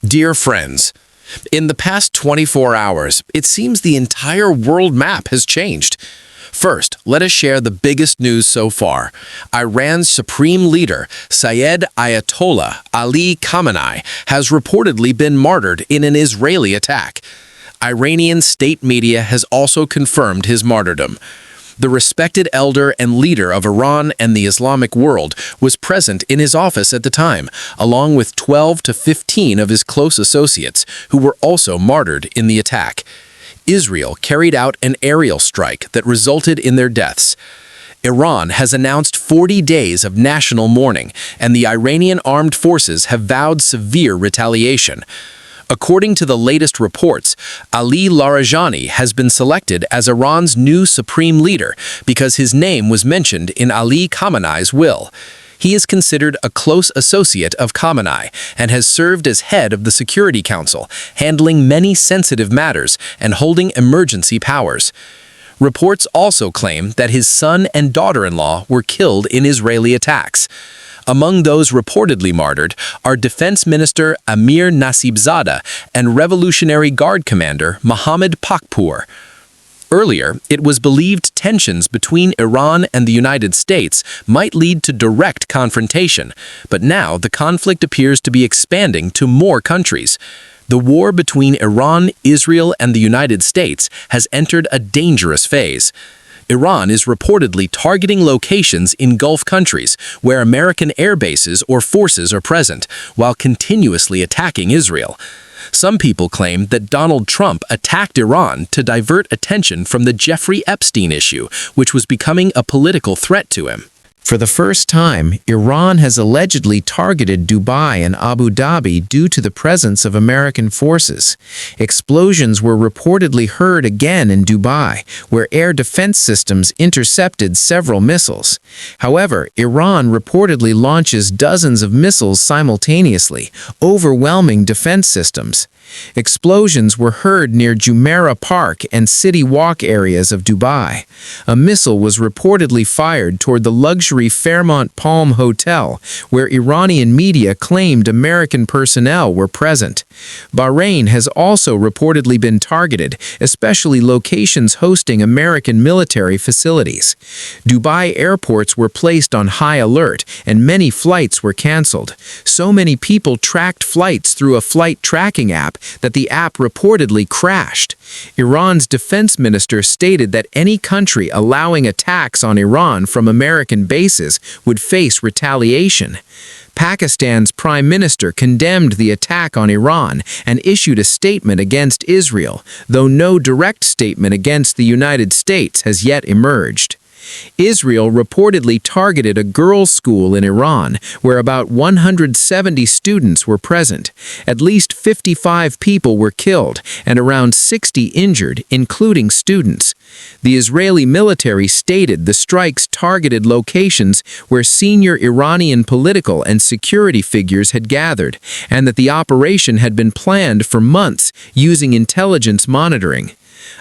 Dear friends, in the past 24 hours, it seems the entire world map has changed. First, let us share the biggest news so far. Iran's supreme leader, Syed Ayatollah Ali Khamenei, has reportedly been martyred in an Israeli attack. Iranian state media has also confirmed his martyrdom. The respected elder and leader of Iran and the Islamic world was present in his office at the time, along with 12 to 15 of his close associates, who were also martyred in the attack. Israel carried out an aerial strike that resulted in their deaths. Iran has announced 40 days of national mourning, and the Iranian armed forces have vowed severe retaliation. According to the latest reports, Ali Larijani has been selected as Iran's new supreme leader because his name was mentioned in Ali Khamenei's will. He is considered a close associate of Khamenei and has served as head of the Security Council, handling many sensitive matters and holding emergency powers. Reports also claim that his son and daughter-in-law were killed in Israeli attacks. Among those reportedly martyred are Defense Minister Amir Nasibzadeh and Revolutionary Guard Commander Mohammad Pakpour. Earlier, it was believed tensions between Iran and the United States might lead to direct confrontation, but now the conflict appears to be expanding to more countries. The war between Iran, Israel, and the United States has entered a dangerous phase. Iran is reportedly targeting locations in Gulf countries where American air bases or forces are present, while continuously attacking Israel. Some people claim that Donald Trump attacked Iran to divert attention from the Jeffrey Epstein issue, which was becoming a political threat to him. For the first time, Iran has allegedly targeted Dubai and Abu Dhabi due to the presence of American forces. Explosions were reportedly heard again in Dubai, where air defense systems intercepted several missiles. However, Iran reportedly launches dozens of missiles simultaneously, overwhelming defense systems. Explosions were heard near Jumeirah Park and City Walk areas of Dubai. A missile was reportedly fired toward the luxury Fairmont Palm Hotel, where Iranian media claimed American personnel were present. Bahrain has also reportedly been targeted, especially locations hosting American military facilities. Dubai airports were placed on high alert, and many flights were canceled. So many people tracked flights through a flight tracking app that the app reportedly crashed. Iran's defense minister stated that any country allowing attacks on Iran from American bases would face retaliation. Pakistan's prime minister condemned the attack on Iran and issued a statement against Israel, though no direct statement against the United States has yet emerged. Israel reportedly targeted a girls' school in Iran, where about 170 students were present. At least 55 people were killed and around 60 injured, including students. The Israeli military stated the strikes targeted locations where senior Iranian political and security figures had gathered, and that the operation had been planned for months using intelligence monitoring.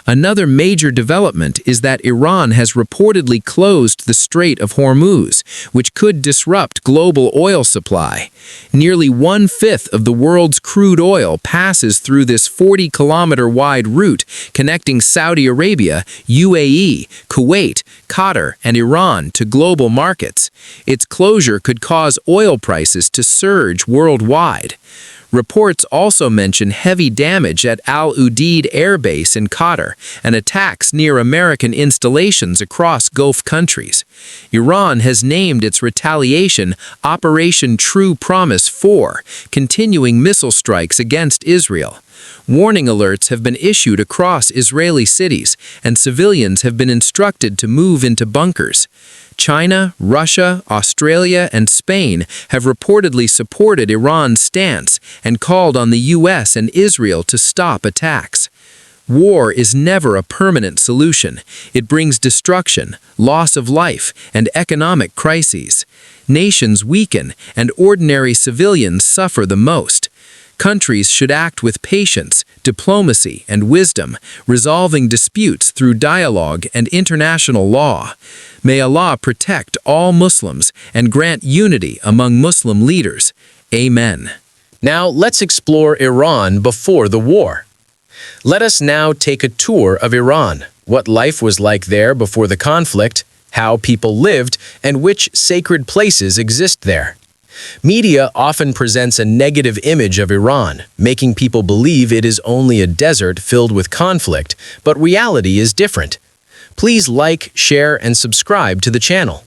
Another major development is that Iran has reportedly closed the Strait of Hormuz, which could disrupt global oil supply. Nearly 1/5 of the world's crude oil passes through this 40-kilometer-wide route connecting Saudi Arabia, UAE, Kuwait, Qatar, and Iran to global markets. Its closure could cause oil prices to surge worldwide. Reports also mention heavy damage at Al Udeid Air Base in Qatar and attacks near American installations across Gulf countries. Iran has named its retaliation Operation True Promise 4, continuing missile strikes against Israel. Warning alerts have been issued across Israeli cities, and civilians have been instructed to move into bunkers. China, Russia, Australia, and Spain have reportedly supported Iran's stance and called on the U.S. and Israel to stop attacks. War is never a permanent solution. It brings destruction, loss of life, and economic crises. Nations weaken, and ordinary civilians suffer the most. Countries should act with patience, diplomacy, and wisdom, resolving disputes through dialogue and international law. May Allah protect all Muslims and grant unity among Muslim leaders. Amen. Now let's explore Iran before the war. Let us now take a tour of Iran, what life was like there before the conflict, how people lived, and which sacred places exist there. Media often presents a negative image of Iran, making people believe it is only a desert filled with conflict, but reality is different. Please like, share, and subscribe to the channel.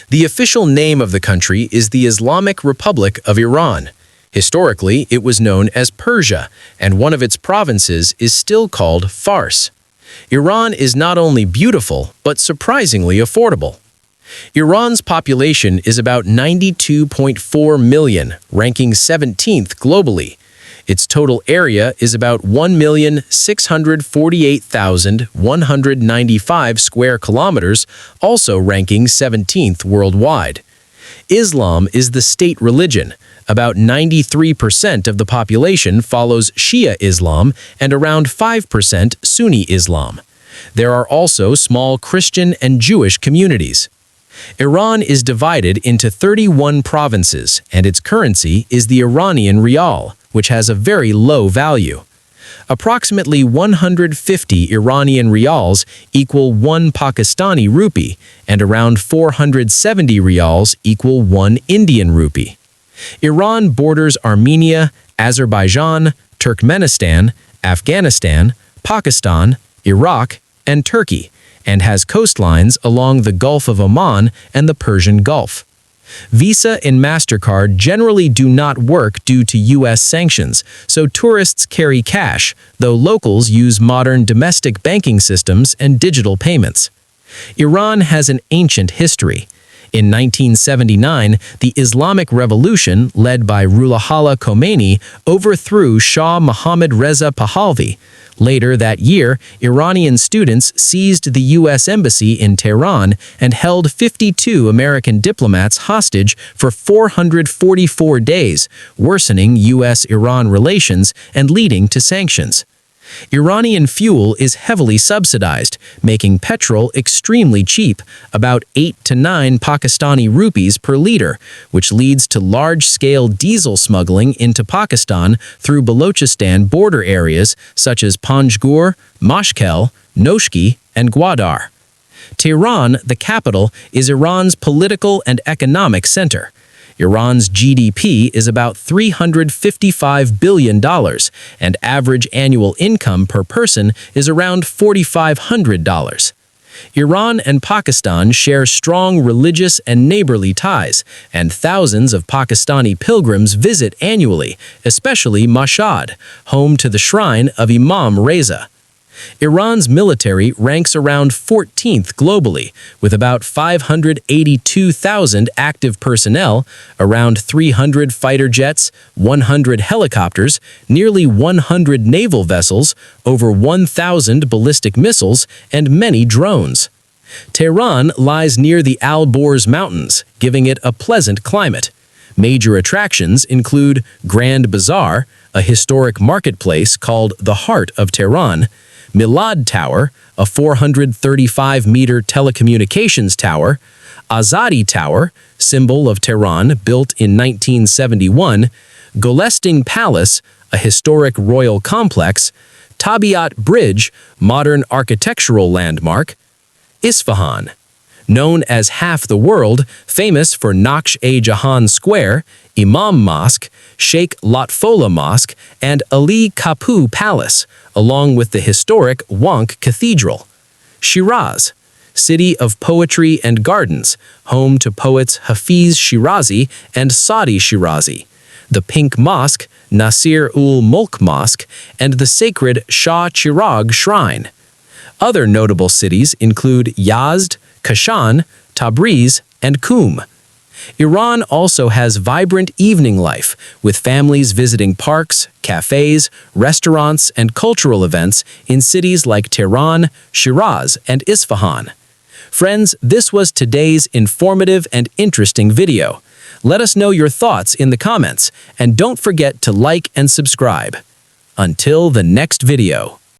The official name of the country is the Islamic Republic of Iran. Historically, it was known as Persia, and one of its provinces is still called Fars. Iran is not only beautiful, but surprisingly affordable. Iran's population is about 92.4 million, ranking 17th globally. Its total area is about 1,648,195 square kilometers, also ranking 17th worldwide. Islam is the state religion. About 93% of the population follows Shia Islam and around 5% Sunni Islam. There are also small Christian and Jewish communities. Iran is divided into 31 provinces, and its currency is the Iranian rial, which has a very low value. Approximately 150 Iranian rials equal 1 Pakistani rupee, and around 470 rials equal 1 Indian rupee. Iran borders Armenia, Azerbaijan, Turkmenistan, Afghanistan, Pakistan, Iraq, and Turkey, and has coastlines along the Gulf of Oman and the Persian Gulf. Visa and MasterCard generally do not work due to U.S. sanctions, so tourists carry cash, though locals use modern domestic banking systems and digital payments. Iran has an ancient history. In 1979, the Islamic Revolution, led by Ruhollah Khomeini, overthrew Shah Mohammad Reza Pahlavi. Later that year, Iranian students seized the U.S. Embassy in Tehran and held 52 American diplomats hostage for 444 days, worsening U.S.-Iran relations and leading to sanctions. Iranian fuel is heavily subsidized, making petrol extremely cheap, about 8 to 9 Pakistani rupees per liter, which leads to large-scale diesel smuggling into Pakistan through Balochistan border areas such as Panjgur, Mashhad, Noshki, and Gwadar. Tehran, the capital, is Iran's political and economic center. Iran's GDP is about $355 billion, and average annual income per person is around $4,500. Iran and Pakistan share strong religious and neighborly ties, and thousands of Pakistani pilgrims visit annually, especially Mashhad, home to the shrine of Imam Reza. Iran's military ranks around 14th globally, with about 582,000 active personnel, around 300 fighter jets, 100 helicopters, nearly 100 naval vessels, over 1,000 ballistic missiles, and many drones. Tehran lies near the Al-Borz Mountains, giving it a pleasant climate. Major attractions include Grand Bazaar, a historic marketplace called the Heart of Tehran, Milad Tower, a 435-meter telecommunications tower, Azadi Tower, symbol of Tehran, built in 1971, Golestan Palace, a historic royal complex, Tabiat Bridge, modern architectural landmark, Isfahan, known as half the world, famous for Naksh-e-Jahan Square, Imam Mosque, Sheikh Lotfola Mosque, and Ali Kapu Palace, along with the historic Wank Cathedral. Shiraz, city of poetry and gardens, home to poets Hafiz Shirazi and Saadi Shirazi. The Pink Mosque, Nasir-ul-Mulk Mosque, and the sacred Shah Chirag Shrine. Other notable cities include Yazd, Kashan, Tabriz, and Qum. Iran also has vibrant evening life, with families visiting parks, cafes, restaurants, and cultural events in cities like Tehran, Shiraz, and Isfahan. Friends, this was today's informative and interesting video. Let us know your thoughts in the comments, and don't forget to like and subscribe. Until the next video.